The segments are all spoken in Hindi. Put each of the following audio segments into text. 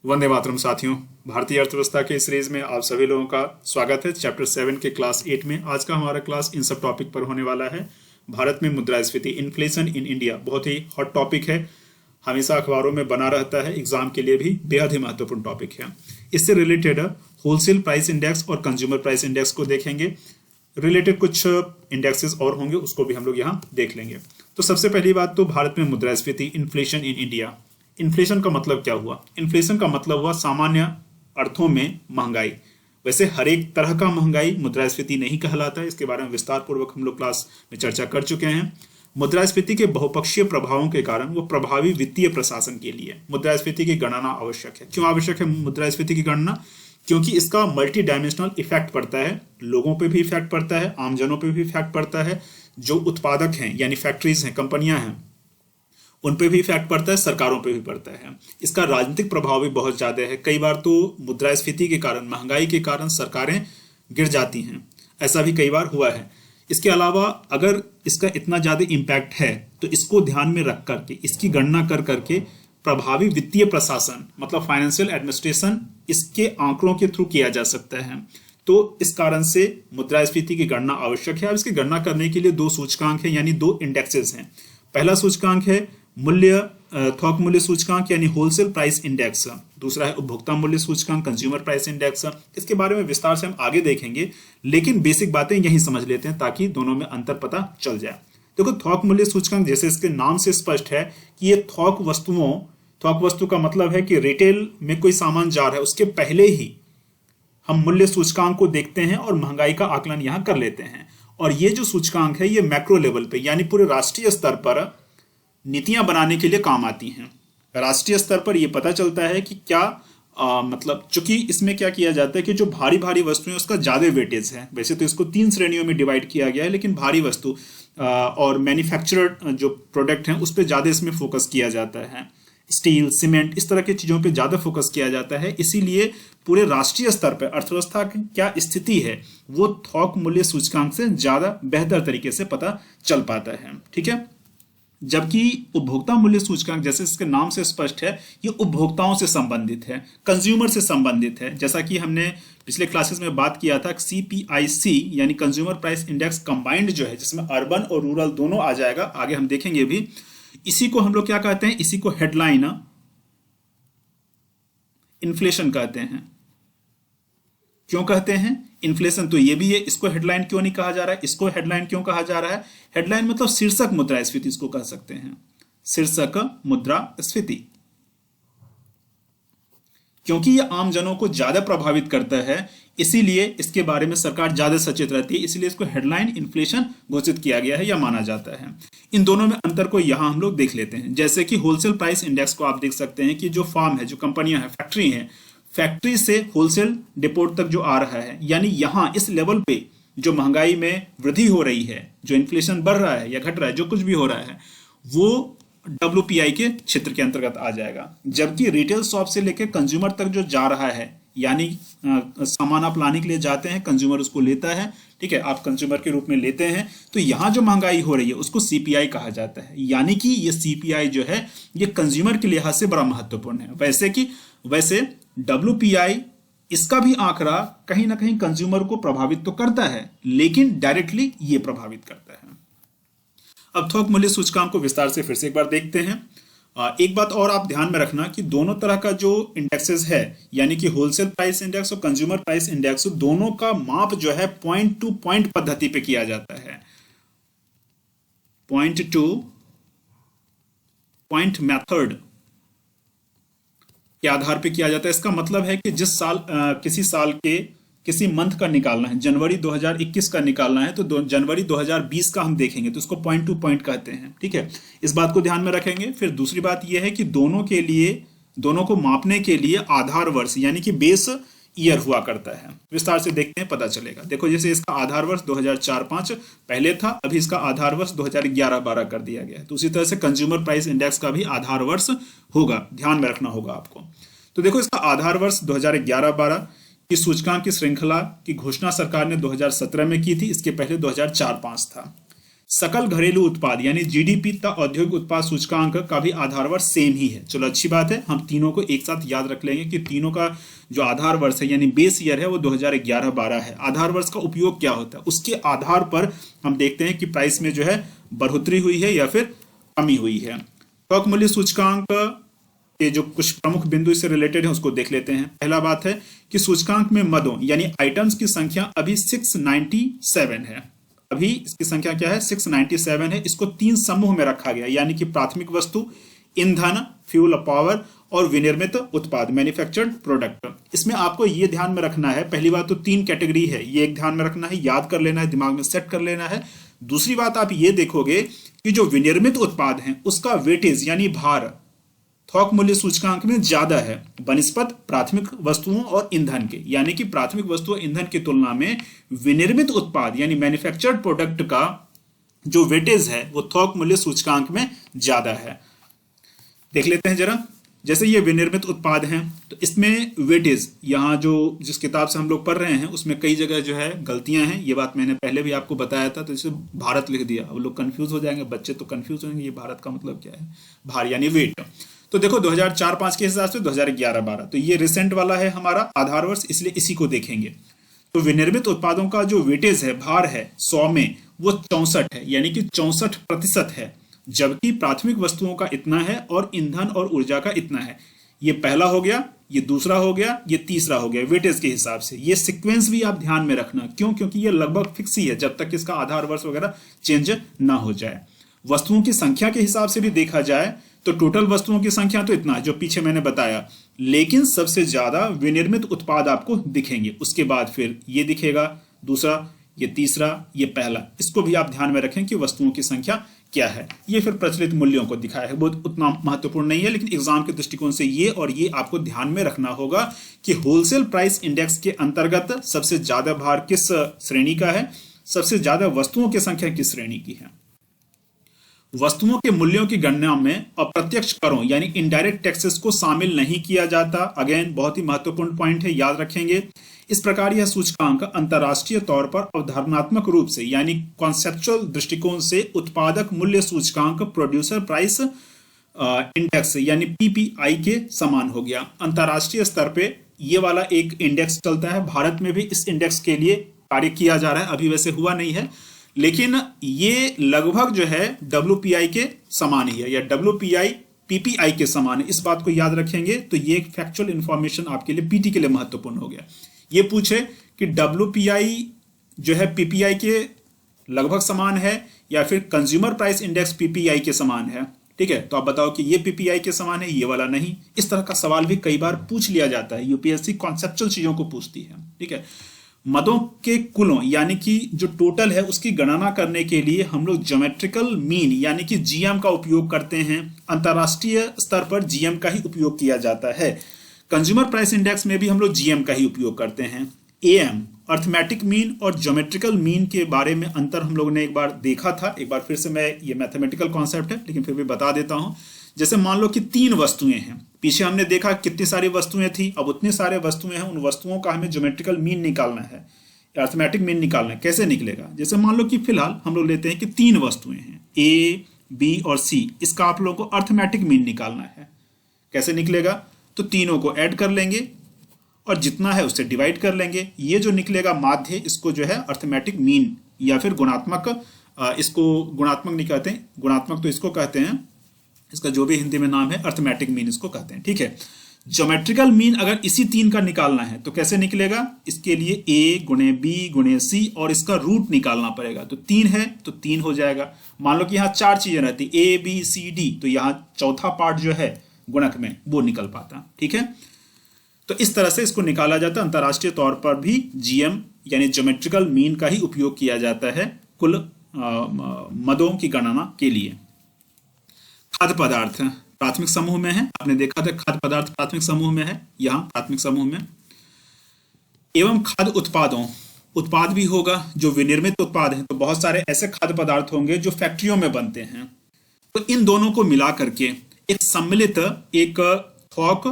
वंदे मातरम साथियों। भारतीय अर्थव्यवस्था के सीरीज में आप सभी लोगों का स्वागत है। चैप्टर 7 के क्लास 8 में आज का हमारा क्लास इन सब टॉपिक पर होने वाला है। भारत में मुद्रास्फीति, इन्फ्लेशन इन इंडिया, बहुत ही हॉट टॉपिक है, हमेशा अखबारों में बना रहता है, एग्जाम के लिए भी बेहद ही महत्वपूर्ण टॉपिक है। इससे रिलेटेड होलसेल प्राइस इंडेक्स और कंज्यूमर प्राइस इंडेक्स को देखेंगे। रिलेटेड कुछ इंडेक्सेस और होंगे, उसको भी हम लोग यहाँ देख लेंगे। तो सबसे पहली बात तो भारत में मुद्रास्फीति, इन्फ्लेशन इन इंडिया। इन्फ्लेशन का मतलब क्या हुआ? इन्फ्लेशन का मतलब हुआ सामान्य अर्थों में महंगाई। वैसे हर एक तरह का महंगाई मुद्रास्फीति नहीं कहलाता है, इसके बारे में विस्तार पूर्वक हम लोग क्लास में चर्चा कर चुके हैं। मुद्रास्फीति के बहुपक्षीय प्रभावों के कारण वो प्रभावी वित्तीय प्रशासन के लिए मुद्रास्फीति की गणना आवश्यक है। क्यों आवश्यक है मुद्रास्फीति की गणना? क्योंकि इसका मल्टी डायमेंशनल इफेक्ट पड़ता है, लोगों पे भी इफेक्ट पड़ता है, आमजनों पे भी इफेक्ट पड़ता है, जो उत्पादक हैं यानी फैक्ट्रीज हैं, कंपनियां हैं, उन पे भी इफेक्ट पड़ता है, सरकारों पे भी पड़ता है। इसका राजनीतिक प्रभाव भी बहुत ज्यादा है। कई बार तो मुद्रास्फीति के कारण, महंगाई के कारण सरकारें गिर जाती हैं, ऐसा भी कई बार हुआ है। इसके अलावा अगर इसका इतना ज्यादा इम्पैक्ट है तो इसको ध्यान में रख करके, इसकी गणना कर करके प्रभावी वित्तीय प्रशासन मतलब फाइनेंशियल एडमिनिस्ट्रेशन इसके आंकड़ों के थ्रू किया जा सकता है। तो इस कारण से मुद्रास्फीति की गणना आवश्यक है। अब इसकी गणना करने के लिए दो सूचकांक हैं यानी दो इंडेक्सेस हैं। पहला सूचकांक है थोक मूल्य सूचकांक यानी होलसेल प्राइस इंडेक्स, दूसरा है उपभोक्ता मूल्य सूचकांक, कंज्यूमर प्राइस इंडेक्स। इसके बारे में विस्तार से हम आगे देखेंगे, लेकिन बेसिक बातें यही समझ लेते हैं ताकि दोनों में अंतर पता चल जाए। देखो, थोक मूल्य सूचकांक जैसे इसके नाम से स्पष्ट है कि ये थोक वस्तु का मतलब है कि रिटेल में कोई सामान जा रहा है, उसके पहले ही हम मूल्य सूचकांक को देखते हैं और महंगाई का आकलन यहां कर लेते हैं। और ये जो सूचकांक है ये मैक्रो लेवल पे यानी पूरे राष्ट्रीय स्तर पर नीतियां बनाने के लिए काम आती हैं। राष्ट्रीय स्तर पर यह पता चलता है कि क्या मतलब, चूंकि इसमें क्या किया जाता है कि जो भारी भारी वस्तुएं उसका ज्यादा वेटेज है। वैसे तो इसको 3 श्रेणियों में डिवाइड किया गया है, लेकिन भारी वस्तु और मैन्युफैक्चरर्ड जो प्रोडक्ट हैं उस पर ज्यादा इसमें फोकस किया जाता है। स्टील, सीमेंट, इस तरह की चीजों पे ज्यादा फोकस किया जाता है। इसीलिए पूरे राष्ट्रीय स्तर पर अर्थव्यवस्था की क्या स्थिति है वो थोक मूल्य सूचकांक से ज्यादा बेहतर तरीके से पता चल पाता है। ठीक है, जबकि उपभोक्ता मूल्य सूचकांक जैसे इसके नाम से स्पष्ट है, ये उपभोक्ताओं से संबंधित है, कंज्यूमर से संबंधित है। जैसा कि हमने पिछले क्लासेस में बात किया था, CPIC यानी कंज्यूमर प्राइस इंडेक्स कंबाइंड जो है, जिसमें अर्बन और रूरल दोनों आ जाएगा, आगे हम देखेंगे भी। इसी को हम लोग क्या कहते हैं? इसी को हेडलाइन इन्फ्लेशन कहते हैं। क्यों कहते हैं इन्फ्लेशन? तो ये भी है, इसको हेडलाइन क्यों नहीं कहा जा रहा है? इसको हेडलाइन क्यों कहा जा रहा है? हेडलाइन मतलब शीर्षक मुद्रास्फीति इसको कह सकते हैं, शीर्षक मुद्रास्फीति, क्योंकि ये आम जनों को ज्यादा प्रभावित करता है, इसीलिए इसके बारे में सरकार ज्यादा सचेत रहती है, इसीलिए इसको हेडलाइन इन्फ्लेशन घोषित किया गया है या माना जाता है। इन दोनों में अंतर को यहां हम लोग देख लेते हैं। जैसे कि होलसेल प्राइस इंडेक्स को आप देख सकते हैं कि जो फार्म है, जो कंपनियां हैं, फैक्ट्री हैं, फैक्ट्री से होलसेल डिपोट तक जो आ रहा है, यानी यहां इस लेवल पे जो महंगाई में वृद्धि हो रही है, जो इन्फ्लेशन बढ़ रहा है या घट रहा है, जो कुछ भी हो रहा है, वो WPI के क्षेत्र के अंतर्गत आ जाएगा। जबकि रिटेल शॉप से लेकर कंज्यूमर तक जो जा रहा है, यानी सामान आप लाने के लिए जाते हैं, कंज्यूमर उसको लेता है, ठीक है, आप कंज्यूमर के रूप में लेते हैं, तो यहां जो महंगाई हो रही है उसको CPI कहा जाता है। यानी कि ये CPI जो है ये कंज्यूमर के लिहाज से बड़ा महत्वपूर्ण है। वैसे WPI इसका भी आंकड़ा कहीं ना कहीं कंज्यूमर को प्रभावित तो करता है, लेकिन डायरेक्टली ये प्रभावित करता है। अब थोक मूल्य सूचकांक को विस्तार से फिर से एक बार देखते हैं। एक बात और आप ध्यान में रखना कि दोनों तरह का जो इंडेक्सेस है, यानी कि होलसेल प्राइस इंडेक्स और कंज्यूमर प्राइस इंडेक्स, दोनों का माप जो है पॉइंट टू पॉइंट पद्धति पे किया जाता है, पॉइंट टू पॉइंट मेथड के आधार पे किया जाता है। इसका मतलब है कि जिस साल किसी साल के किसी मंथ का निकालना है, जनवरी 2021 का निकालना है, तो जनवरी 2020 का हम देखेंगे, तो इसको पॉइंट टू पॉइंट कहते हैं। ठीक है, इस बात को ध्यान में रखेंगे। फिर दूसरी बात यह है कि दोनों को मापने के लिए आधार वर्ष यानी कि बेस ईयर हुआ करता है। विस्तार से देखते हैं, पता चलेगा। देखो, जैसे इसका आधार वर्ष 2004-05 पहले था, अभी इसका आधार वर्ष 2011-12 कर दिया गया है। तो उसी तरह से कंज्यूमर प्राइस इंडेक्स का भी आधार वर्ष होगा, ध्यान में रखना होगा आपको। तो देखो, इसका आधार वर्ष 2011-12 की सूचकांक की श्रृंखला की घोषणा सरकार ने 2017 में की थी, इसके पहले 2004-05 था। सकल घरेलू उत्पाद यानी जीडीपी तथा औद्योगिक उत्पाद सूचकांक का भी आधार वर्ष सेम ही है। चलो अच्छी बात है, हम तीनों को एक साथ याद रख लेंगे कि तीनों का जो आधार वर्ष है यानी बेस ईयर है वो 2011-12 है। आधार वर्ष का उपयोग क्या होता है, उसके आधार पर हम देखते हैं कि प्राइस में जो है बढ़ोतरी हुई है या फिर कमी हुई है। थोक मूल्य सूचकांक के जो कुछ प्रमुख बिंदु इससे रिलेटेड है उसको देख लेते हैं। पहला बात है कि सूचकांक में मदों यानी आइटम्स की संख्या अभी 697 है। अभी इसकी संख्या क्या है, 697 है। इसको 3 समूह में रखा गया यानी कि प्राथमिक वस्तु, ईंधन, फ्यूल पावर और विनिर्मित उत्पाद, मैन्युफैक्चर्ड प्रोडक्ट। इसमें आपको ये ध्यान में रखना है, पहली बात तो 3 कैटेगरी है, ये एक ध्यान में रखना है, याद कर लेना है, दिमाग में सेट कर लेना है। दूसरी बात आप ये देखोगे कि जो विनिर्मित उत्पाद हैं उसका वेटेज यानी भार थोक मूल्य सूचकांक में ज्यादा है बनिस्पत प्राथमिक वस्तुओं और ईंधन के, यानी कि प्राथमिक वस्तुओं ईंधन की तुलना में विनिर्मित उत्पाद यानी मैन्युफैक्चर्ड प्रोडक्ट का जो वेटेज है वो थोक मूल्य सूचकांक में ज्यादा है। देख लेते हैं जरा, जैसे ये विनिर्मित उत्पाद हैं तो इसमें वेटेज यहाँ जो जिस किताब से हम लोग पढ़ रहे हैं उसमें कई जगह जो है गलतियां हैं। ये बात मैंने पहले भी आपको बताया था, तो जैसे भारत लिख दिया, अब लोग कंफ्यूज हो जाएंगे, बच्चे तो कंफ्यूज होंगे ये भारत का मतलब क्या है, भार यानी वेट। तो देखो 2004-5 के हिसाब से 2011-12, तो ये रिसेंट वाला है हमारा आधार वर्ष, इसलिए इसी को देखेंगे। तो विनिर्मित उत्पादों का जो वेटेज है, भार है 100 में वो 64 है, यानी कि 64% है, जबकि प्राथमिक वस्तुओं का इतना है और ईंधन और ऊर्जा का इतना है। ये पहला हो गया, ये दूसरा हो गया, ये तीसरा हो गया वेटेज के हिसाब से। ये सीक्वेंस भी आप ध्यान में रखना, क्यों, क्योंकि ये लगभग फिक्स ही है जब तक इसका आधार वर्ष वगैरह चेंज ना हो जाए। वस्तुओं की संख्या के हिसाब से भी देखा जाए तो टोटल वस्तुओं की संख्या तो इतना है जो पीछे मैंने बताया, लेकिन सबसे ज्यादा विनिर्मित उत्पाद आपको दिखेंगे, उसके बाद फिर ये दिखेगा, दूसरा, ये तीसरा, ये पहला। इसको भी आप ध्यान में रखें कि वस्तुओं की संख्या क्या है। ये फिर प्रचलित मूल्यों को दिखाया है, बहुत उतना महत्वपूर्ण नहीं है, लेकिन एग्जाम के दृष्टिकोण से ये और ये आपको ध्यान में रखना होगा कि होलसेल प्राइस इंडेक्स के अंतर्गत सबसे ज्यादा भार किस श्रेणी का है, सबसे ज्यादा वस्तुओं की संख्या किस श्रेणी की है। वस्तुओं के मूल्यों की गणना में अप्रत्यक्ष करों यानी इनडायरेक्ट टैक्सेस को शामिल नहीं किया जाता। अगेन बहुत ही महत्वपूर्ण पॉइंट है, याद रखेंगे। इस प्रकार यह सूचकांक अंतरराष्ट्रीय तौर पर अवधारणात्मक रूप से यानी कॉन्सेप्चुअल दृष्टिकोण से उत्पादक मूल्य सूचकांक प्रोड्यूसर प्राइस इंडेक्स यानी पीपीआई के समान हो गया। अंतरराष्ट्रीय स्तर पे ये वाला एक इंडेक्स चलता है, भारत में भी इस इंडेक्स के लिए कार्य किया जा रहा है, अभी वैसे हुआ नहीं है, लेकिन ये लगभग जो है WPI के समान ही है या WPI PPI के समान है। इस बात को याद रखेंगे तो ये एक फैक्चुअल इंफॉर्मेशन आपके लिए पीटी के लिए महत्वपूर्ण हो गया। ये पूछे कि WPI जो है PPI के लगभग समान है या फिर कंज्यूमर प्राइस इंडेक्स PPI के समान है, ठीक है, तो आप बताओ कि ये PPI के समान है, ये वाला नहीं। इस तरह का सवाल भी कई बार पूछ लिया जाता है, यूपीएससी कॉन्सेप्चुअल चीजों को पूछती है, ठीक है। मदों के कुलों यानी कि जो टोटल है उसकी गणना करने के लिए हम लोग ज्योमेट्रिकल मीन यानी कि जीएम का उपयोग करते हैं। अंतरराष्ट्रीय स्तर पर जीएम का ही उपयोग किया जाता है। कंज्यूमर प्राइस इंडेक्स में भी हम लोग जीएम का ही उपयोग करते हैं। एएम अर्थमेटिक मीन और ज्योमेट्रिकल मीन के बारे में अंतर हम लोग ने एक बार देखा था, एक बार फिर से मैं, ये मैथमेटिकल कॉन्सेप्ट है लेकिन फिर भी बता देता हूं। जैसे मान लो कि 3 वस्तुएं हैं, पीछे हमने देखा कितनी सारी वस्तुएं थी, अब उतनी सारे वस्तुएं हैं, उन वस्तुओं का हमें ज्योमेट्रिकल मीन निकालना है, अर्थमेटिक मीन निकालना है। कैसे निकलेगा, जैसे मान लो कि फिलहाल हम लोग लेते हैं कि 3 वस्तुएं हैं ए, बी और सी, इसका आप लोगों को अर्थमेटिक मीन निकालना है। कैसे निकलेगा, तो तीनों को ऐड कर लेंगे और जितना है उससे डिवाइड कर लेंगे। ये जो निकलेगा माध्य, इसको जो है अर्थमेटिक मीन या फिर गुणात्मक, इसको गुणात्मक नहीं कहते, गुणात्मक तो इसको कहते हैं, इसका जो भी हिंदी में नाम है अर्थमेटिक मीन इसको कहते हैं, ठीक है। ज्योमेट्रिकल मीन अगर इसी 3 का निकालना है तो कैसे निकलेगा, इसके लिए a गुणे b गुणे c और इसका रूट निकालना पड़ेगा। तो 3 है तो 3 हो जाएगा। मान लो कि यहाँ 4 चीजें रहती a b c d, तो यहाँ चौथा पार्ट जो है गुणक में वो निकल पाता, ठीक है। तो इस तरह से इसको निकाला जाता है। अंतरराष्ट्रीय तौर पर भी जीएम यानी ज्योमेट्रिकल मीन का ही उपयोग किया जाता है कुल मदों की गणना के लिए। खाद्य पदार्थ प्राथमिक समूह में है, आपने देखा था खाद्य पदार्थ प्राथमिक समूह में है, यहाँ प्राथमिक समूह में। एवं खाद्य उत्पादों, उत्पाद भी होगा जो विनिर्मित उत्पाद हैं, तो बहुत सारे ऐसे खाद्य पदार्थ होंगे जो फैक्ट्रियों में बनते हैं। तो इन दोनों को मिला करके एक सम्मिलित एक थोक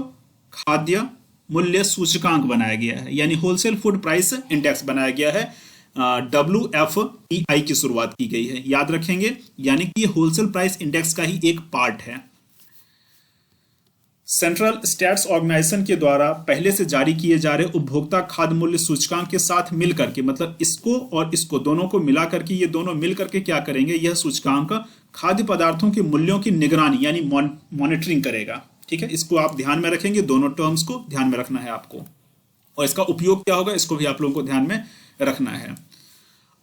खाद्य मूल्य सूचकांक बनाया गया है, यानी होलसेल फूड प्राइस इंडेक्स बनाया गया है। WFPI की शुरुआत की गई है, याद रखेंगे, यानी कि होलसेल प्राइस इंडेक्स का ही एक पार्ट है। सेंट्रल स्टैट्स ऑर्गेनाइजेशन के द्वारा पहले से जारी किए जा रहे उपभोक्ता खाद्य मूल्य सूचकांक के साथ मिलकर के, मतलब इसको और इसको दोनों को मिला करके, ये दोनों मिलकर के क्या करेंगे, यह सूचकांक खाद्य पदार्थों के मूल्यों की निगरानी यानी मॉनिटरिंग करेगा। ठीक है, इसको आप ध्यान में रखेंगे, दोनों टर्म्स को ध्यान में रखना है आपको, और इसका उपयोग क्या होगा इसको भी आप लोगों को ध्यान में रखना है।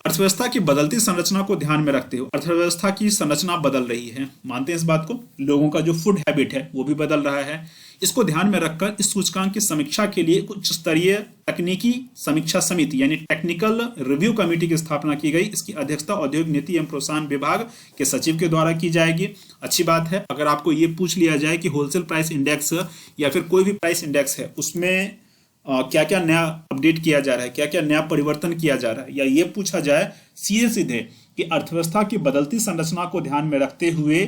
अर्थव्यवस्था की बदलती संरचना को ध्यान में रखते हुए, अर्थव्यवस्था की संरचना बदल रही है, मानते हैं इस बात को, लोगों का जो फूड हैबिट है वो भी बदल रहा है। इसको ध्यान में रखकर इस सूचकांक की समीक्षा के लिए उच्च स्तरीय तकनीकी समीक्षा समिति यानी टेक्निकल रिव्यू कमेटी की स्थापना की गई। इसकी अध्यक्षता औद्योगिक नीति एवं प्रोत्साहन विभाग के सचिव के द्वारा की जाएगी। अच्छी बात है, अगर आपको ये पूछ लिया जाए कि होलसेल प्राइस इंडेक्स या फिर कोई भी प्राइस इंडेक्स है उसमें क्या क्या नया अपडेट किया जा रहा है, क्या क्या नया परिवर्तन किया जा रहा है, या ये पूछा जाए सीधे सीधे कि अर्थव्यवस्था की बदलती संरचना को ध्यान में रखते हुए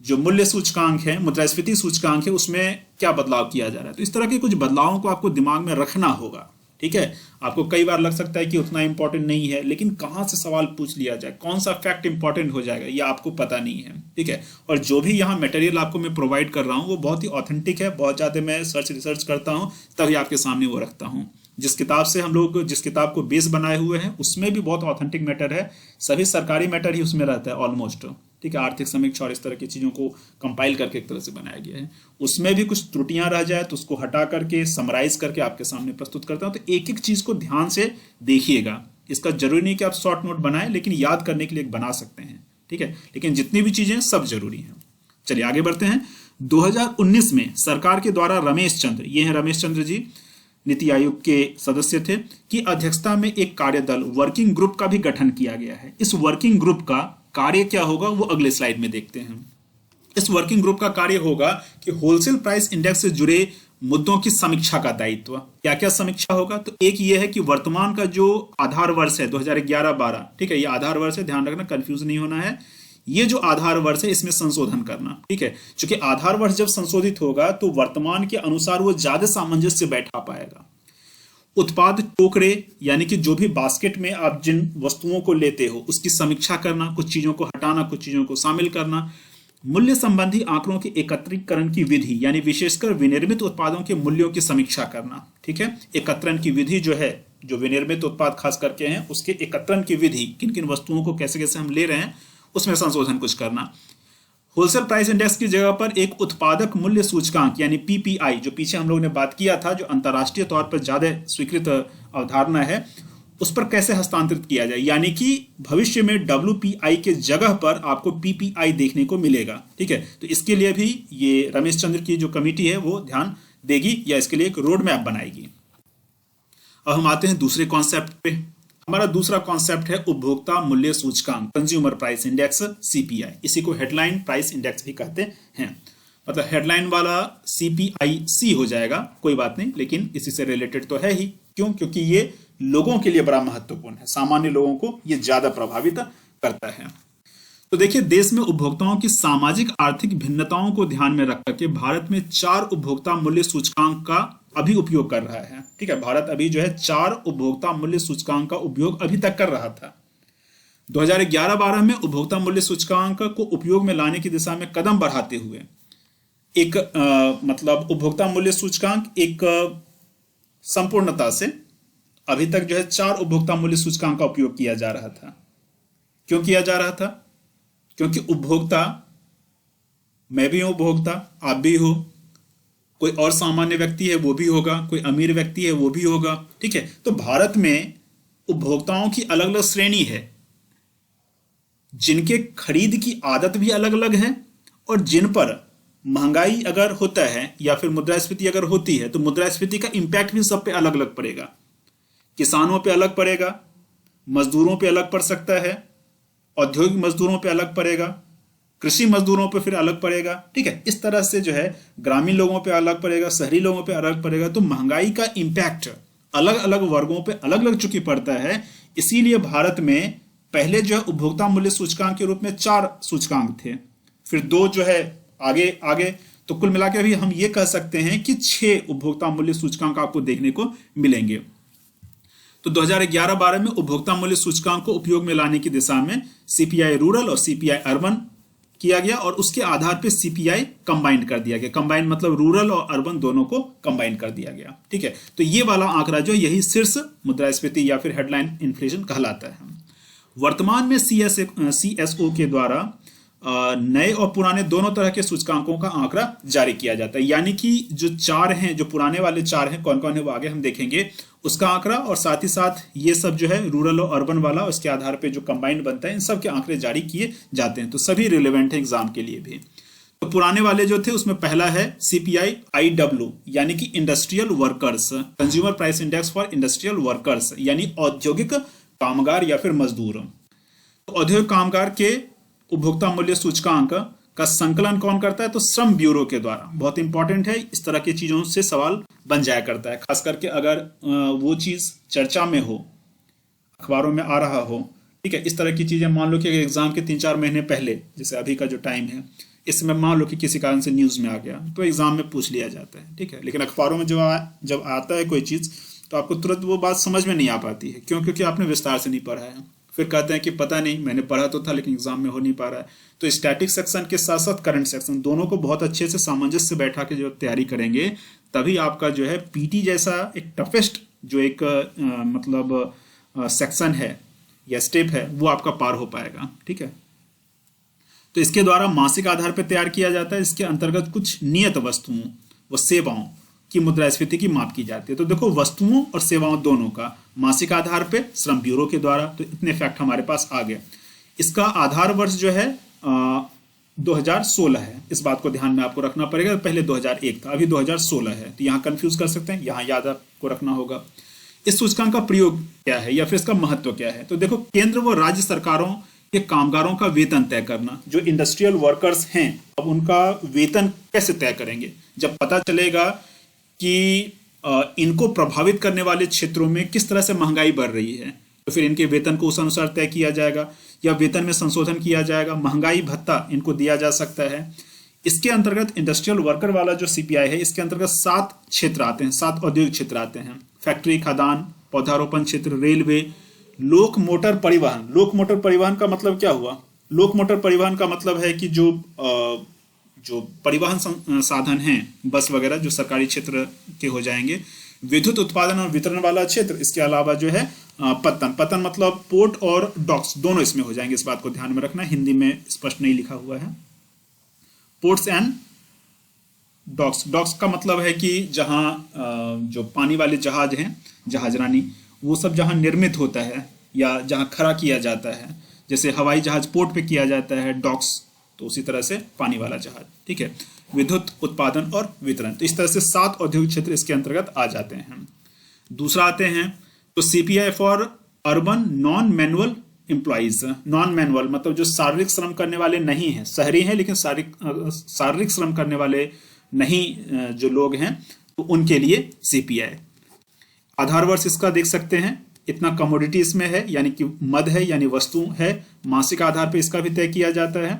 जो मूल्य सूचकांक है, मुद्रास्फीति सूचकांक है, उसमें क्या बदलाव किया जा रहा है, तो इस तरह के कुछ बदलावों को आपको दिमाग में रखना होगा। ठीक है, आपको कई बार लग सकता है कि उतना इंपॉर्टेंट नहीं है, लेकिन कहां से सवाल पूछ लिया जाए, कौन सा फैक्ट इंपॉर्टेंट हो जाएगा, ये आपको पता नहीं है। ठीक है, और जो भी यहाँ मटेरियल आपको मैं प्रोवाइड कर रहा हूँ वो बहुत ही ऑथेंटिक है, बहुत ज़्यादा मैं रिसर्च करता हूँ तभी आपके सामने वो रखता हूँ। जिस किताब से हम लोग जिस किताब को बेस बनाए हुए हैं उसमें भी बहुत ऑथेंटिक मैटर है, सभी सरकारी मैटर ही उसमें रहता है ऑलमोस्ट। ठीक है, आर्थिक समीक्षा और इस तरह की चीज़ों को कंपाइल करके एक तरह से बनाया गया है। उसमें भी कुछ त्रुटियां रह जाए तो उसको हटा करके समराइज करके आपके सामने प्रस्तुत करता हूं। तो एक एक चीज़ को ध्यान से देखिएगा, इसका जरूरी नहीं कि आप शॉर्ट नोट बनाएं, लेकिन याद करने के लिए बना सकते हैं। ठीक है, लेकिन जितनी भी चीज़ें सब जरूरी हैं। चलिए आगे बढ़ते हैं। 2019 में सरकार के द्वारा रमेश चंद्र, ये हैं रमेश चंद्र जी, नीति आयोग के सदस्य थे, की अध्यक्षता में एक कार्यदल वर्किंग ग्रुप का भी गठन किया गया है। इस वर्किंग ग्रुप का कार्य क्या होगा वो अगले स्लाइड में देखते हैं। इस वर्किंग ग्रुप का कार्य होगा कि होलसेल प्राइस इंडेक्स से जुड़े मुद्दों की समीक्षा का दायित्व। क्या क्या समीक्षा होगा, तो एक ये है कि वर्तमान का जो आधार वर्ष है 2011-12, ठीक है, ये आधार वर्ष है, ध्यान रखना, कंफ्यूज नहीं होना है। ये जो आधार वर्ष है इसमें संशोधन करना। ठीक है, क्योंकि आधार वर्ष जब संशोधित होगा तो वर्तमान के अनुसार वो ज्यादा सामंजस्य बैठा पाएगा। उत्पाद टोकरे यानी कि जो भी बास्केट में आप जिन वस्तुओं को लेते हो उसकी समीक्षा करना, कुछ चीजों को हटाना, कुछ चीजों को शामिल करना। मूल्य संबंधी आंकड़ों के एकत्रीकरण की विधि यानी विशेषकर विनिर्मित उत्पादों के मूल्यों की समीक्षा करना। ठीक है, एकत्रण की विधि जो है, जो विनिर्मित उत्पाद खास करके हैं उसके एकत्रण की विधि, किन किन वस्तुओं को कैसे कैसे हम ले रहे हैं उसमें संशोधन कुछ करना। होलसेल प्राइस इंडेक्स की जगह पर एक उत्पादक मूल्य सूचकांक यानी पीपीआई, जो पीछे हम लोग ने बात किया था, जो अंतर्राष्ट्रीय तौर पर ज्यादा स्वीकृत अवधारणा है, उस पर कैसे हस्तांतरित किया जाए, यानी कि भविष्य में डब्ल्यूपीआई के जगह पर आपको पीपीआई देखने को मिलेगा। ठीक है, तो इसके लिए भी ये रमेश चंद्र की जो कमेटी है वो ध्यान देगी या इसके लिए एक रोड मैप बनाएगी। अब हम आते हैं दूसरे कॉन्सेप्ट पे। हमारा दूसरा कॉन्सेप्ट है उपभोक्ता मूल्य सूचकांक, कंज्यूमर प्राइस इंडेक्स, सीपीआई। इसी को हेडलाइन प्राइस इंडेक्स भी कहते हैं। मतलब हेडलाइन वाला सीपीआईसी हो जाएगा, कोई बात नहीं, लेकिन इसी से रिलेटेड तो है ही। क्यों? क्योंकि ये लोगों के लिए बड़ा महत्वपूर्ण है, सामान्य लोगों को ये ज्यादा प्रभावित करता है। तो देखिए, देश में उपभोक्ताओं की सामाजिक आर्थिक भिन्नताओं को ध्यान में रख करके भारत में 4 उपभोक्ता मूल्य सूचकांक का अभी उपयोग कर रहा है। ठीक है, भारत अभी जो है 4 उपभोक्ता मूल्य सूचकांक का उपयोग अभी तक कर रहा था। 2011-12 में उपभोक्ता मूल्य सूचकांक को उपयोग में लाने की दिशा में कदम बढ़ाते हुए एक मतलब उपभोक्ता मूल्य सूचकांक एक संपूर्णता से अभी तक जो है 4 उपभोक्ता मूल्य सूचकांक का उपयोग किया जा रहा था। क्यों किया जा रहा था? क्योंकि उपभोक्ता, मैं भी हूं उपभोक्ता, आप भी हो, कोई और सामान्य व्यक्ति है वो भी होगा, कोई अमीर व्यक्ति है वो भी होगा। ठीक है, तो भारत में उपभोक्ताओं की अलग अलग श्रेणी है, जिनके खरीद की आदत भी अलग अलग है और जिन पर महंगाई अगर होता है या फिर मुद्रास्फीति अगर होती है तो मुद्रास्फीति का इंपैक्ट भी सब पे अलग अलग पड़ेगा। किसानों पे अलग पड़ेगा, मजदूरों पे अलग पड़ सकता है, औद्योगिक मजदूरों पे अलग पड़ेगा, कृषि मजदूरों पे फिर अलग पड़ेगा। ठीक है, इस तरह से जो है ग्रामीण लोगों पे अलग पड़ेगा, शहरी लोगों पे अलग पड़ेगा। तो महंगाई का इंपैक्ट अलग अलग वर्गों पे अलग अलग चूंकि पड़ता है, इसीलिए भारत में पहले जो है उपभोक्ता मूल्य सूचकांक के रूप में 4 सूचकांक थे, फिर 2 जो है आगे आगे, तो कुल मिलाकर भी हम ये कह सकते हैं कि 6 उपभोक्ता मूल्य सूचकांक आपको देखने को मिलेंगे। तो 2011-12 में उपभोक्ता मूल्य सूचकांक को उपयोग में लाने की दिशा में सीपीआई रूरल और सीपीआई अर्बन किया गया और उसके आधार पर सीपीआई कंबाइन कर दिया गया। कंबाइन मतलब रूरल और अर्बन दोनों को कंबाइन कर दिया गया। ठीक है, तो ये वाला आंकड़ा जो यही शीर्ष मुद्रास्फीति या फिर हेडलाइन इन्फ्लेशन कहलाता है। वर्तमान में सीएसओ के द्वारा नए और पुराने दोनों तरह के सूचकांकों का आंकड़ा जारी किया जाता है। यानी कि जो चार हैं, जो पुराने वाले चार हैं, कौन कौन है वो आगे हम देखेंगे, उसका आंकड़ा, और साथ ही साथ ये सब जो है रूरल और अर्बन वाला, उसके आधार पे जो कंबाइंड बनता है, इन सब के आंकड़े जारी किए जाते हैं। तो सभी रिलेवेंट है एग्जाम के लिए भी। तो पुराने वाले जो थे उसमें पहला है सीपीआई IW यानी कि industrial workers, consumer price index for industrial workers, यानी औद्योगिक कामगार या फिर मजदूर। तो औद्योगिक कामगार के उपभोक्ता मूल्य सूचकांक का संकलन कौन करता है? तो श्रम ब्यूरो के द्वारा। बहुत इंपॉर्टेंट है, इस तरह की चीजों से सवाल बन जाया करता है, खास करके अगर वो चीज चर्चा में हो, अखबारों में आ रहा हो। ठीक है, इस तरह की चीजें मान लो कि एग्जाम के 3-4 महीने पहले, जैसे अभी का जो टाइम है, इसमें मान लो कि किसी कारण से न्यूज में आ गया तो एग्जाम में पूछ लिया जाता है। ठीक है, लेकिन अखबारों में जब आता है कोई चीज तो आपको तुरंत वो बात समझ में नहीं आ पाती है। क्यों? क्योंकि आपने विस्तार से नहीं पढ़ा है। फिर कहते हैं कि पता नहीं, मैंने पढ़ा तो था लेकिन एग्जाम में हो नहीं पा रहा है। तो स्टैटिक सेक्शन के साथ साथ करंट सेक्शन दोनों को बहुत अच्छे से सामंजस्य से बैठा के जो तैयारी करेंगे, तभी आपका जो है पीटी जैसा एक टफेस्ट जो एक सेक्शन है या स्टेप है, वो आपका पार हो पाएगा। ठीक है, तो इसके द्वारा मासिक आधार पर तैयार किया जाता है। इसके अंतर्गत कुछ नियत वस्तुओं व सेवाओं की मुद्रास्फीति की माप की जाती है। तो देखो, वस्तुओं और सेवाओं दोनों का मासिक आधार पे श्रम ब्यूरो के द्वारा, तो इतने फैक्ट हमारे पास आ गए। इसका आधार वर्ष जो है 2016 है। इस बात को ध्यान में आपको रखना पड़ेगा। पहले 2001 था, अभी 2016 है, तो यहाँ कंफ्यूज कर सकते हैं, यहाँ याद आपको रखना होगा। इस सूचकांक का प्रयोग क्या है या फिर इसका महत्व क्या है? तो देखो, केंद्र व राज्य सरकारों के कामगारों का वेतन तय करना। जो इंडस्ट्रियल वर्कर्स हैं, अब उनका वेतन कैसे तय करेंगे? जब पता चलेगा कि इनको प्रभावित करने वाले क्षेत्रों में किस तरह से महंगाई बढ़ रही है, तो फिर इनके वेतन को उस अनुसार तय किया जाएगा या वेतन में संशोधन किया जाएगा। महंगाई भत्ता इनको दिया जा सकता है। इसके अंतर्गत इंडस्ट्रियल वर्कर वाला जो सीपीआई है, इसके अंतर्गत 7 क्षेत्र आते हैं, 7 औद्योगिक क्षेत्र आते हैं। फैक्ट्री, खदान, पौधारोपण क्षेत्र, रेलवे, लोक मोटर परिवहन। लोक मोटर परिवहन का मतलब क्या हुआ? लोक मोटर परिवहन का मतलब है कि जो परिवहन साधन हैं, बस वगैरह, जो सरकारी क्षेत्र के हो जाएंगे। विद्युत उत्पादन और वितरण वाला क्षेत्र, इसके अलावा जो है पत्तन मतलब पोर्ट और डॉक्स, दोनों इसमें हो जाएंगे। इस बात को ध्यान में रखना, हिंदी में स्पष्ट नहीं लिखा हुआ है। पोर्ट्स एंड डॉक्स, डॉक्स का मतलब है कि जहां जो पानी वाले जहाज हैं, जहाजरानी, वो सब जहां निर्मित होता है या जहां खड़ा किया जाता है। जैसे हवाई जहाज पोर्ट पे किया जाता है, डॉक्स, तो उसी तरह से पानी वाला जहाज। ठीक है, विद्युत उत्पादन और वितरण। तो इस तरह से 7 औद्योगिक क्षेत्र इसके अंतर्गत आ जाते हैं। दूसरा आते हैं तो CPI for urban non manual employees. Non manual मतलब जो शारीरिक श्रम करने वाले नहीं हैं, शहरी हैं लेकिन शारीरिक श्रम करने वाले नहीं जो लोग हैं, तो उनके लिए सीपीआई। आधार वर्ष इसका देख सकते हैं, इतना कमोडिटी इसमें है, यानी कि मद है, यानी वस्तु है। मासिक आधार पर इसका भी तय किया जाता है।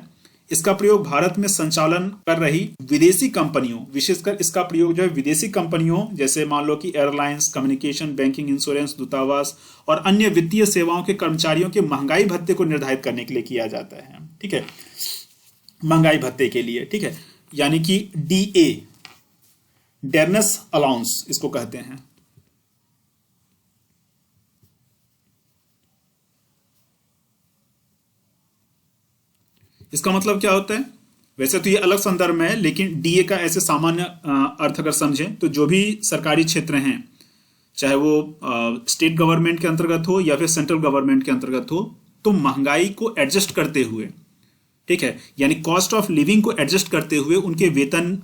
इसका प्रयोग भारत में संचालन कर रही विदेशी कंपनियों, विशेषकर इसका प्रयोग जो है विदेशी कंपनियों, जैसे मान लो कि एयरलाइंस, कम्युनिकेशन, बैंकिंग, इंश्योरेंस, दूतावास और अन्य वित्तीय सेवाओं के कर्मचारियों के महंगाई भत्ते को निर्धारित करने के लिए किया जाता है। ठीक है, महंगाई भत्ते के लिए। ठीक है, यानी कि DA, डेयरनेस अलाउंस इसको कहते हैं। इसका मतलब क्या होता है? वैसे तो ये अलग संदर्भ में है, लेकिन डीए का ऐसे सामान्य अर्थ अगर समझें तो जो भी सरकारी क्षेत्र हैं, चाहे वो स्टेट गवर्नमेंट के अंतर्गत हो या फिर सेंट्रल गवर्नमेंट के अंतर्गत हो, तो महंगाई को एडजस्ट करते हुए, ठीक है, यानी कॉस्ट ऑफ लिविंग को एडजस्ट करते हुए उनके वेतन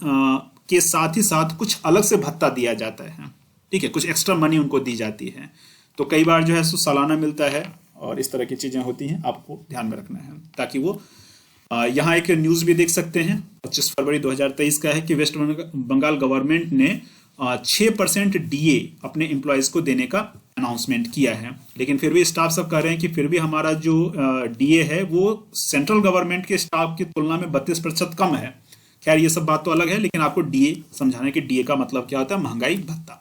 के साथ ही साथ कुछ अलग से भत्ता दिया जाता है। ठीक है, कुछ एक्स्ट्रा मनी उनको दी जाती है। तो कई बार जो है सो सालाना मिलता है और इस तरह की चीजें होती हैं, आपको ध्यान में रखना है ताकि वो यहाँ एक न्यूज भी देख सकते हैं 25 फरवरी 2023 का है कि वेस्ट बंगाल गवर्नमेंट ने 6% डीए अपने एम्प्लॉयज को देने का अनाउंसमेंट किया है। लेकिन फिर भी स्टाफ सब कह रहे हैं कि फिर भी हमारा जो डीए है वो सेंट्रल गवर्नमेंट के स्टाफ की तुलना में 32% कम है। खैर ये सब बात तो अलग है, लेकिन आपको डीए समझाने कि डीए का मतलब क्या होता है, महंगाई भत्ता।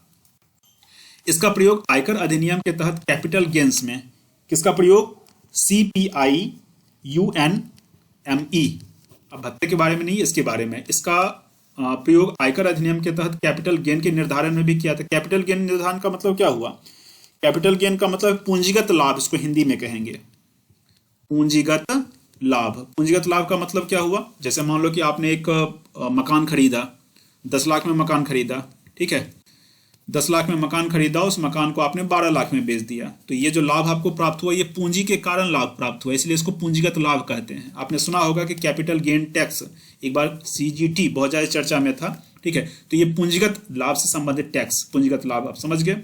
इसका प्रयोग आयकर अधिनियम के तहत कैपिटल गेन्स में, किसका प्रयोग? CPIUNME, अब भत्ते के बारे में नहीं, इसके बारे में। इसका प्रयोग आयकर अधिनियम के तहत कैपिटल गेन के निर्धारण में भी किया था। कैपिटल गेन निर्धारण का मतलब क्या हुआ? कैपिटल गेन का मतलब पूंजीगत लाभ, इसको हिंदी में कहेंगे पूंजीगत लाभ। पूंजीगत लाभ का मतलब क्या हुआ? जैसे मान लो कि आपने एक मकान खरीदा, 10 लाख में मकान खरीदा, ठीक है, 10 लाख में मकान खरीदा, उस मकान को आपने 12 लाख में बेच दिया, तो ये जो लाभ आपको प्राप्त हुआ ये पूंजी के कारण लाभ प्राप्त हुआ, इसलिए इसको पूंजीगत लाभ कहते हैं। आपने सुना होगा कि कैपिटल गेन टैक्स एक बार CGT बहुत ज्यादा चर्चा में था, ठीक है, तो ये पूंजीगत लाभ से संबंधित टैक्स, पूंजीगत लाभ, आप समझ गए।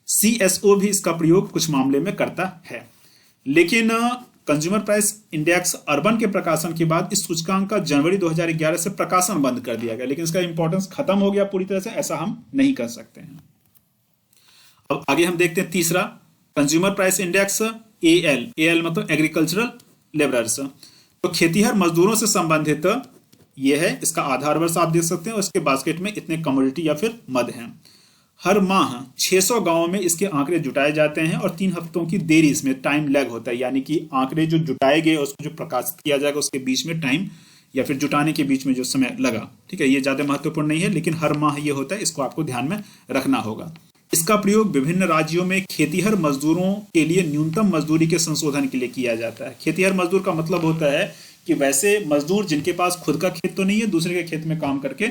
CSO भी इसका प्रयोग कुछ मामले में करता है। लेकिन कंज्यूमर प्राइस इंडेक्स अर्बन के प्रकाशन के बाद इस सूचकांक का जनवरी 2011 से प्रकाशन बंद कर दिया गया, लेकिन इसका इंपॉर्टेंस खत्म हो गया पूरी तरह से, ऐसा हम नहीं कर सकते हैं। अब आगे हम देखते हैं तीसरा, कंज्यूमर प्राइस इंडेक्स AL मतलब एग्रीकल्चरल लेबरर्स, तो खेतीहर मजदूरों से संबंधित ये है। इसका आधार वर्ष आप देख सकते हैं, और इसके बास्केट में इतने कमोडिटी या फिर मद हैं। हर माह 600 गांवों में इसके आंकड़े जुटाए जाते हैं और 3 हफ्तों की देरी इसमें टाइम लैग होता है, यानी कि आंकड़े जो जुटाए गए उसको जो प्रकाशित किया जाएगा उसके बीच में टाइम, या फिर जुटाने के बीच में जो समय लगा, ठीक है, ये ज्यादा महत्वपूर्ण नहीं है, लेकिन हर माह ये होता है, इसको आपको ध्यान में रखना होगा। इसका प्रयोग विभिन्न राज्यों में खेतीहर मजदूरों के लिए न्यूनतम मजदूरी के संशोधन के लिए किया जाता है। खेतीहर मजदूर का मतलब होता है कि वैसे मजदूर जिनके पास खुद का खेत तो नहीं है, दूसरे के खेत में काम करके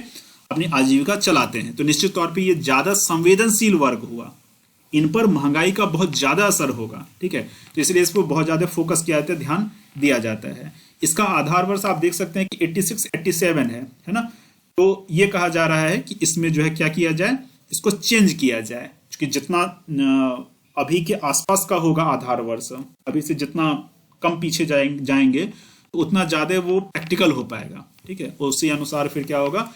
अपनी आजीविका चलाते हैं, तो निश्चित तौर पे ये ज्यादा संवेदनशील वर्ग हुआ, इन पर महंगाई का बहुत ज्यादा असर होगा, ठीक है, तो इसलिए इस पर बहुत ज्यादा फोकस किया जाता है, ध्यान दिया जाता है। इसका आधार वर्ष आप देख सकते हैं कि 86-87 है ना, तो ये कहा जा रहा है कि इसमें जो है क्या किया जाए, इसको चेंज किया जाए, क्योंकि जितना अभी के आसपास का होगा आधार वर्ष, अभी से जितना कम पीछे जाएंगे तो उतना ज्यादा वो प्रैक्टिकल हो पाएगा, ठीक है, उसी अनुसार फिर क्या होगा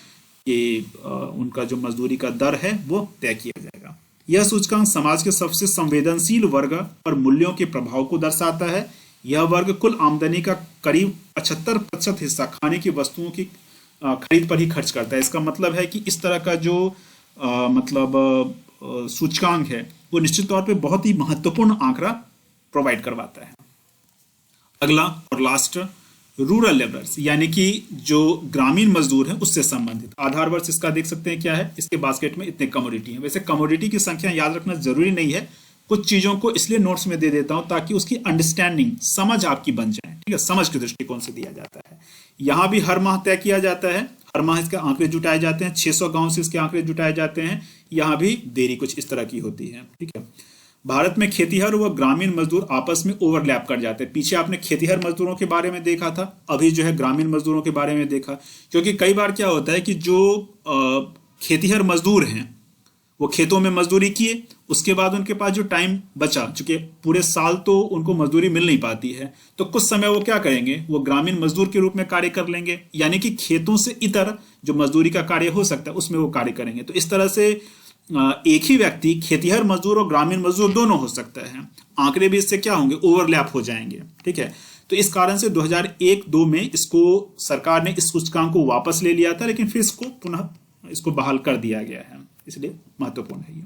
कि उनका जो मजदूरी का दर है वो तय किया जाएगा। यह सूचकांक समाज के सबसे संवेदनशील वर्ग पर मूल्यों के प्रभाव को दर्शाता है। यह वर्ग कुल आमदनी का करीब 75% हिस्सा खाने की वस्तुओं की खरीद पर ही खर्च करता है। इसका मतलब है कि इस तरह का जो सूचकांक है वो निश्चित तौर पे बहुत ही महत्वपूर्ण आंकड़ा प्रोवाइड करवाता है। अगला और लास्ट, रूरल लेबरर्स, यानी कि जो ग्रामीण मजदूर हैं उससे संबंधित आधार वर्ष इसका देख सकते हैं क्या है, इसके बास्केट में इतने कमोडिटी हैं। वैसे कमोडिटी की संख्या याद रखना जरूरी नहीं है, कुछ चीजों को इसलिए नोट्स में दे देता हूं ताकि उसकी अंडरस्टैंडिंग, समझ आपकी बन जाए, ठीक है, समझ के दृष्टिकोण से दिया जाता है। यहां भी हर माह तय किया जाता है, हर माह इसके आंकड़े जुटाए जाते हैं, 600 गांव से इसके आंकड़े जुटाए जाते हैं। यहां भी देरी कुछ इस तरह की होती है, ठीक है। भारत में खेतीहर व ग्रामीण मजदूर आपस में ओवरलैप कर जाते हैं। पीछे आपने खेतीहर मजदूरों के बारे में देखा था, अभी जो है ग्रामीण मजदूरों के बारे में देखा, क्योंकि कई बार क्या होता है कि जो खेतीहर मजदूर हैं वो खेतों में मजदूरी किए, उसके बाद उनके पास जो टाइम बचा, चूंकि पूरे साल तो उनको मजदूरी मिल नहीं पाती है, तो कुछ समय वो क्या करेंगे, वो ग्रामीण मजदूर के रूप में कार्य कर लेंगे, यानी कि खेतों से इतर जो मजदूरी का कार्य हो सकता है उसमें वो कार्य करेंगे। तो इस तरह से एक ही व्यक्ति खेतीहर मजदूर और ग्रामीण मजदूर दोनों हो सकता है। आंकड़े भी इससे क्या होंगे, ओवरलैप हो जाएंगे, ठीक है। तो इस कारण से 2001-2 में इसको सरकार ने इस सूचकांक को वापस ले लिया था, लेकिन फिर इसको पुनः इसको बहाल कर दिया गया है, इसलिए महत्वपूर्ण है ये।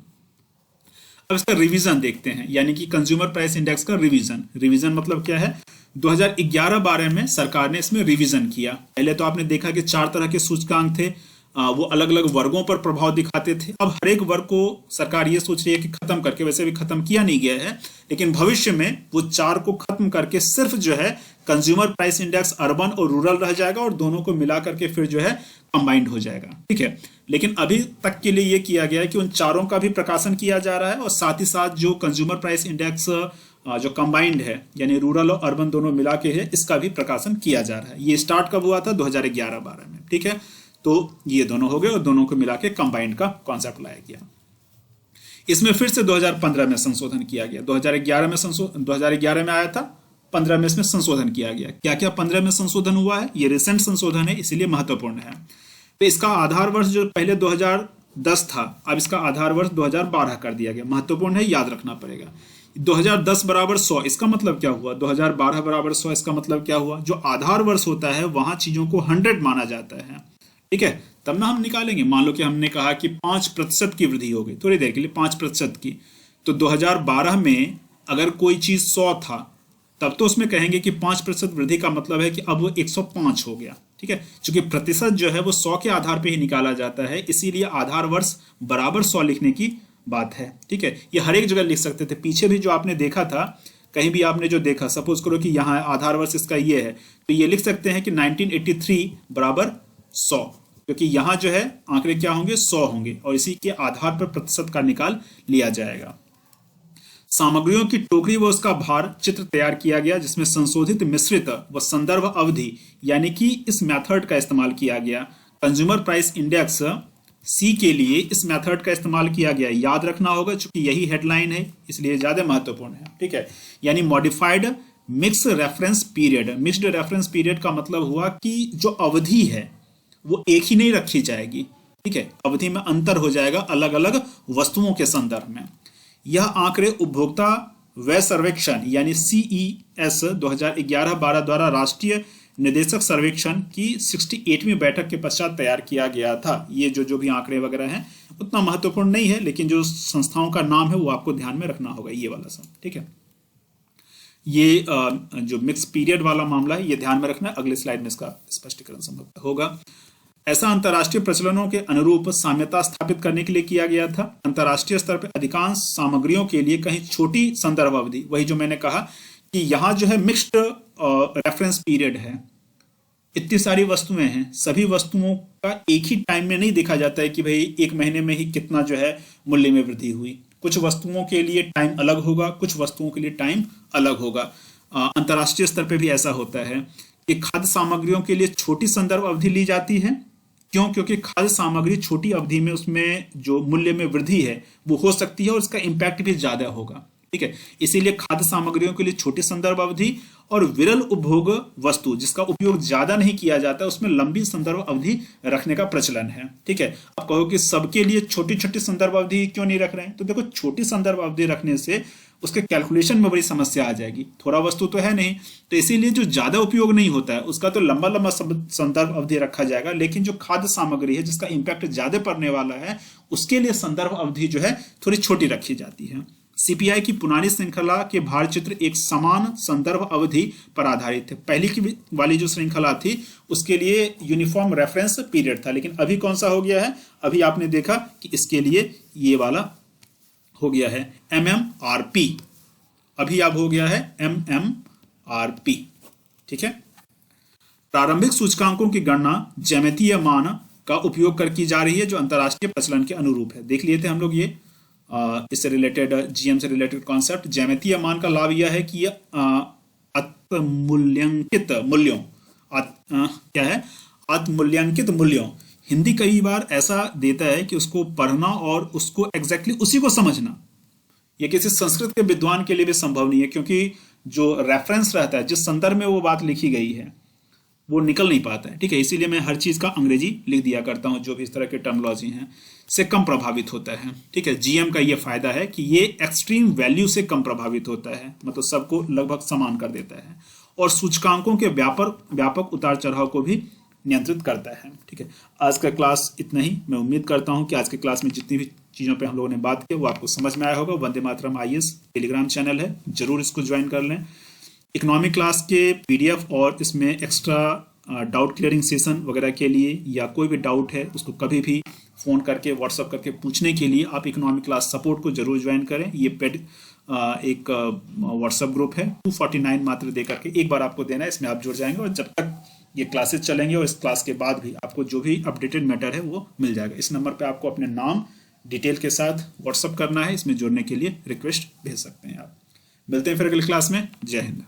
अब इसका रिवीजन देखते हैं, यानी कि कंज्यूमर प्राइस इंडेक्स का रिवीजन मतलब क्या है, 2011-12 में सरकार ने इसमें रिवीजन किया। पहले तो आपने देखा कि 4 तरह के सूचकांक थे, वो अलग अलग वर्गों पर प्रभाव दिखाते थे। अब हर एक वर्ग को सरकार ये सोच रही है कि खत्म करके, वैसे भी खत्म किया नहीं गया है, लेकिन भविष्य में वो 4 को खत्म करके सिर्फ जो है कंज्यूमर प्राइस इंडेक्स अर्बन और रूरल रह जाएगा और दोनों को मिला करके फिर जो है कंबाइंड हो जाएगा, ठीक है। लेकिन अभी तक के लिए ये किया गया है कि उन चारों का भी प्रकाशन किया जा रहा है, और साथ ही साथ जो कंज्यूमर प्राइस इंडेक्स जो कंबाइंड है, यानी रूरल और अर्बन दोनों मिला के है, इसका भी प्रकाशन किया जा रहा है। ये स्टार्ट कब हुआ था, 2011-12 में, ठीक है। तो ये दोनों हो गए और दोनों को मिला के कंबाइंड का कॉन्सेप्ट लाया गया। इसमें फिर से 2015 में संशोधन किया गया। 2011 में आया था, 15 में इसमें संशोधन किया गया। क्या क्या 15 में संशोधन हुआ है, ये रिसेंट संशोधन है, इसीलिए महत्वपूर्ण है। तो इसका आधार वर्ष जो पहले 2010 था, अब इसका आधार वर्ष 2012 कर दिया गया। महत्वपूर्ण है, याद रखना पड़ेगा। 2010 बराबर 100, इसका मतलब क्या हुआ, 2012 बराबर 100, इसका मतलब क्या हुआ, जो आधार वर्ष होता है वहां चीजों को 100 माना जाता है, ठीक है। तब ना हम निकालेंगे। मान लो कि हमने कहा कि 5% की वृद्धि हो गई थोड़ी देर के लिए, 5% की, तो 2012 में अगर कोई चीज 100 था तब तो उसमें कहेंगे कि 5% वृद्धि का मतलब है कि अब वो 105 हो गया। ठीक है, क्योंकि प्रतिशत जो है वो 100 के आधार पे ही निकाला जाता है, इसीलिए आधार वर्ष बराबर 100 लिखने की बात है। ठीक है, ये हर एक जगह लिख सकते थे। पीछे भी जो आपने देखा था, कहीं भी आपने जो देखा, सपोज करो कि यहाँ आधार वर्ष इसका ये है, तो ये लिख सकते हैं कि 1983 बराबर 100, क्योंकि यहाँ जो है आंकड़े क्या होंगे, 100 होंगे, और इसी के आधार पर प्रतिशत का निकाल लिया जाएगा। सामग्रियों की टोकरी व उसका भार चित्र तैयार किया गया, जिसमें संशोधित मिश्रित व संदर्भ अवधि यानी कि इस मेथड का इस्तेमाल किया गया। कंज्यूमर प्राइस इंडेक्स सी के लिए इस मेथड का इस्तेमाल किया गया, याद रखना होगा क्योंकि यही हेडलाइन है, इसलिए ज्यादा महत्वपूर्ण है। ठीक है, यानी modified mix reference period. Mixed reference period का मतलब हुआ कि जो अवधि है वो एक ही नहीं रखी जाएगी। ठीक है, अवधि में अंतर हो जाएगा अलग अलग वस्तुओं के संदर्भ में। यह आंकड़े उपभोक्ता व्यय सर्वेक्षण यानी CES 2011-12 द्वारा राष्ट्रीय निदेशक सर्वेक्षण की 68वीं बैठक के पश्चात तैयार किया गया था। ये जो भी आंकड़े वगैरह हैं उतना महत्वपूर्ण नहीं है, लेकिन जो संस्थाओं का नाम है वो आपको ध्यान में रखना होगा, ये वाला सब। ठीक है, ये जो मिक्स पीरियड वाला मामला है ये ध्यान में रखना है, अगले स्लाइड में इसका स्पष्टीकरण संभव होगा। ऐसा अंतर्राष्ट्रीय प्रचलनों के अनुरूप साम्यता स्थापित करने के लिए किया गया था। अंतर्राष्ट्रीय स्तर पर अधिकांश सामग्रियों के लिए कहीं छोटी संदर्भ अवधि, वही जो मैंने कहा कि यहाँ जो है मिक्स्ड रेफरेंस पीरियड है, इतनी सारी वस्तुएं हैं, सभी वस्तुओं का एक ही टाइम में नहीं देखा जाता है कि भाई एक महीने में ही कितना जो है मूल्य में वृद्धि हुई। कुछ वस्तुओं के लिए टाइम अलग होगा, कुछ वस्तुओं के लिए टाइम अलग होगा। अंतर्राष्ट्रीय स्तर पर भी ऐसा होता है कि खाद्य सामग्रियों के लिए छोटी संदर्भ अवधि ली जाती है। क्यों? क्योंकि खाद्य सामग्री छोटी अवधि में उसमें जो मूल्य में वृद्धि है वो हो सकती है और उसका इम्पैक्ट भी ज्यादा होगा। ठीक है, इसीलिए खाद्य सामग्रियों के लिए छोटी संदर्भ अवधि और विरल उपभोग वस्तु जिसका उपयोग ज्यादा नहीं किया जाता उसमें लंबी संदर्भ अवधि रखने का प्रचलन है। ठीक है, आप कहो कि सबके लिए छोटी छोटी संदर्भ अवधि क्यों नहीं रख रहे हैं, तो देखो छोटी संदर्भ अवधि रखने से उसके कैलकुलेशन में बड़ी समस्या आ जाएगी, थोड़ा वस्तु तो है नहीं, तो इसीलिए जो ज्यादा उपयोग नहीं होता है उसका तो लंबा लंबा संदर्भ अवधि रखा जाएगा, लेकिन जो खाद्य सामग्री है जिसका इंपैक्ट ज्यादा पड़ने वाला है उसके लिए संदर्भ अवधि जो है थोड़ी छोटी रखी जाती है। CPI की पुरानी श्रृंखला के भार चित्र एक समान संदर्भ अवधि पर आधारित थे। पहली की वाली जो श्रृंखला थी उसके लिए यूनिफॉर्म रेफरेंस पीरियड था, लेकिन अभी कौन सा हो गया है, अभी आपने देखा कि इसके लिए ये वाला हो गया है MMRP, अभी अब हो गया है MMRP। ठीक है, प्रारंभिक सूचकांकों की गणना ज्यामितीय मान का उपयोग कर की जा रही है जो अंतरराष्ट्रीय प्रचलन के अनुरूप है। देख लिए थे हम लोग ये इससे रिलेटेड GM से रिलेटेड कॉन्सेप्ट। ज्यामितीय मान का लाभ यह है कि यह आत्मूल्यांकित मूल्यों क्या है, आत्मूल्यांकित मूल्यों, हिंदी कई बार ऐसा देता है कि उसको पढ़ना और उसको एग्जैक्टली उसी को समझना ये किसी संस्कृत के विद्वान के लिए भी संभव नहीं है, क्योंकि जो रेफरेंस रहता है, जिस संदर्भ में वो बात लिखी गई है वो निकल नहीं पाता है। ठीक है, इसीलिए मैं हर चीज का अंग्रेजी लिख दिया करता हूं, जो भी इस तरह के टर्मिनोलॉजी हैं से कम प्रभावित होता है। ठीक है, GM का ये फायदा है कि ये एक्सट्रीम वैल्यू से कम प्रभावित होता है, मतलब सबको लगभग समान कर देता है और सूचकांकों के व्यापक उतार चढ़ाव को भी नियंत्रित करता है। ठीक है, आज का क्लास इतना ही। मैं उम्मीद करता हूं कि आज के क्लास में जितनी भी चीजों पे हम लोगों ने बात की वो आपको समझ में आया होगा। Vande Mataram IAS Telegram channel है, जरूर इसको ज्वाइन कर लें। इकोनॉमिक क्लास के PDF और इसमें एक्स्ट्रा डाउट क्लियरिंग सेशन वगैरह के लिए या कोई भी डाउट है उसको कभी भी फोन करके व्हाट्सअप करके पूछने के लिए आप इकोनॉमिक क्लास सपोर्ट को जरूर ज्वाइन करें। ये पेड एक व्हाट्सअप ग्रुप है, 249 मात्र दे करके एक बार आपको देना है, इसमें आप जुड़ जाएंगे और जब तक ये क्लासेस चलेंगे और इस क्लास के बाद भी आपको जो भी अपडेटेड मैटर है वो मिल जाएगा। इस नंबर पे आपको अपने नाम डिटेल के साथ व्हाट्सअप करना है, इसमें जुड़ने के लिए रिक्वेस्ट भेज सकते हैं आप। मिलते हैं फिर अगली क्लास में। जय हिंद।